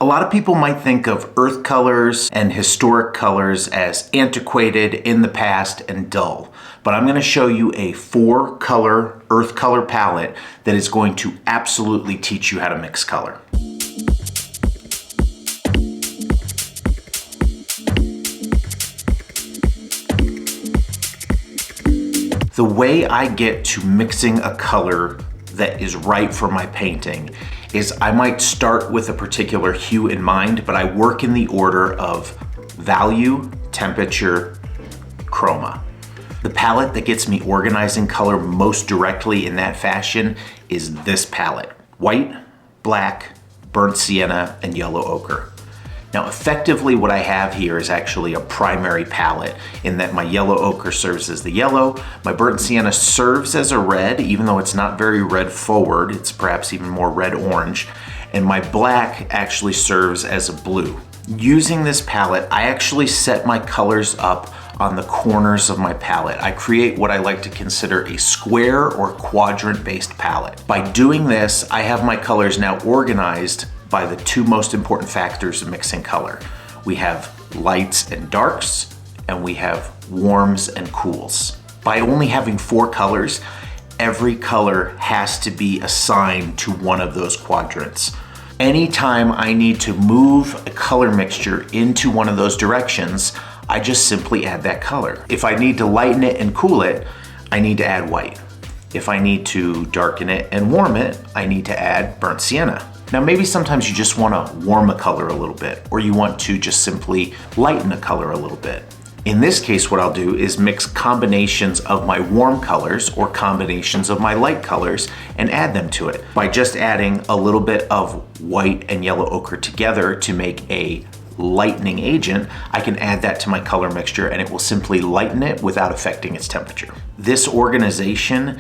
lot of people might think of earth colors and historic colors as antiquated, in the past, and dull. But I'm going to show you a 4-color earth color palette that is going to absolutely teach you how to mix color. The way I get to mixing a color that is right for my painting is I might start with a particular hue in mind, but I work in the order of value, temperature, chroma. The palette that gets me organizing color most directly in that fashion is this palette: white, black, burnt sienna, and yellow ochre. Now effectively what I have here is actually a primary palette in that my yellow ochre serves as the yellow, my burnt sienna serves as a red, even though it's not very red forward, it's perhaps even more red-orange, and my black actually serves as a blue. Using this palette, I actually set my colors up on the corners of my palette. I create what I like to consider a square or quadrant-based palette. By doing this, I have my colors now organized by the two most important factors of mixing color. We have lights and darks, and we have warms and cools. By only having 4 colors, every color has to be assigned to one of those quadrants. Anytime I need to move a color mixture into one of those directions, I just simply add that color. If I need to lighten it and cool it, I need to add white. If I need to darken it and warm it, I need to add burnt sienna. Now maybe sometimes you just want to warm a color a little bit, or you want to just simply lighten a color a little bit. In this case, what I'll do is mix combinations of my warm colors or combinations of my light colors and add them to it. By just adding a little bit of white and yellow ochre together to make a lightening agent, I can add that to my color mixture and it will simply lighten it without affecting its temperature. This organization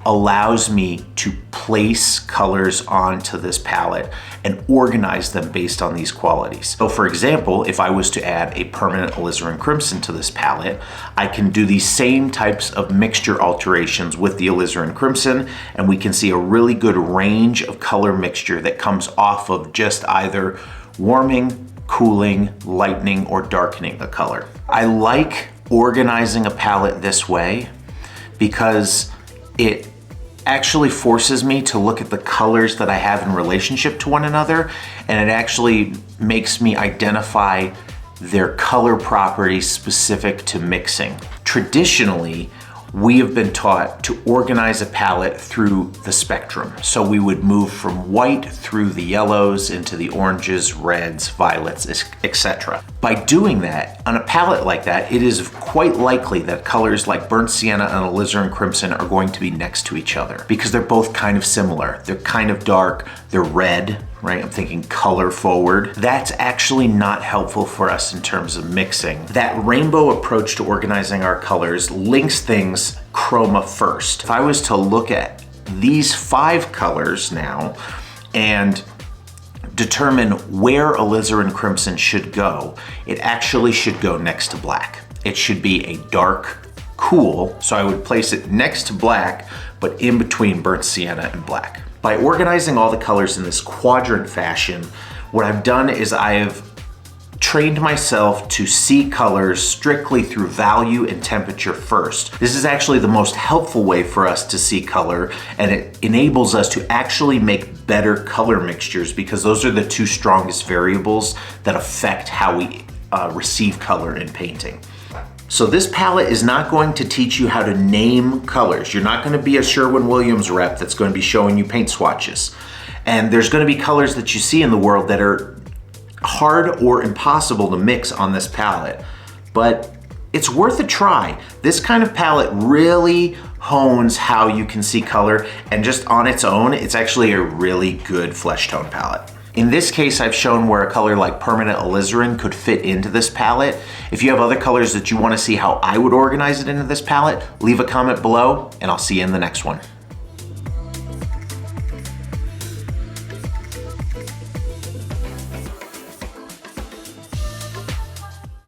allows me to place colors onto this palette and organize them based on these qualities. So for example, if I was to add a permanent alizarin crimson to this palette, I can do these same types of mixture alterations with the alizarin crimson, and we can see a really good range of color mixture that comes off of just either warming, cooling, lightening, or darkening a color. I like organizing a palette this way because it actually forces me to look at the colors that I have in relationship to one another, and it actually makes me identify their color properties specific to mixing. Traditionally, we have been taught to organize a palette through the spectrum. So we would move from white through the yellows into the oranges, reds, violets, etc. By doing that, on a palette like that, it is quite likely that colors like burnt sienna and alizarin crimson are going to be next to each other because they're both kind of similar. They're kind of dark, they're red, right? I'm thinking color forward. That's actually not helpful for us in terms of mixing. That rainbow approach to organizing our colors links things chroma first. If I was to look at these 5 colors now and determine where alizarin crimson should go, it actually should go next to black. It should be a dark, cool, so I would place it next to black, but in between burnt sienna and black. By organizing all the colors in this quadrant fashion, what I've done is I have trained myself to see colors strictly through value and temperature first. This is actually the most helpful way for us to see color, and it enables us to actually make better color mixtures because those are the 2 strongest variables that affect how we receive color in painting. So this palette is not going to teach you how to name colors. You're not going to be a Sherwin-Williams rep that's going to be showing you paint swatches. And there's going to be colors that you see in the world that are hard or impossible to mix on this palette. But it's worth a try. This kind of palette really hones how you can see color, and just on its own, it's actually a really good flesh tone palette. In this case, I've shown where a color like permanent alizarin could fit into this palette. If you have other colors that you want to see how I would organize it into this palette, leave a comment below, and I'll see you in the next one.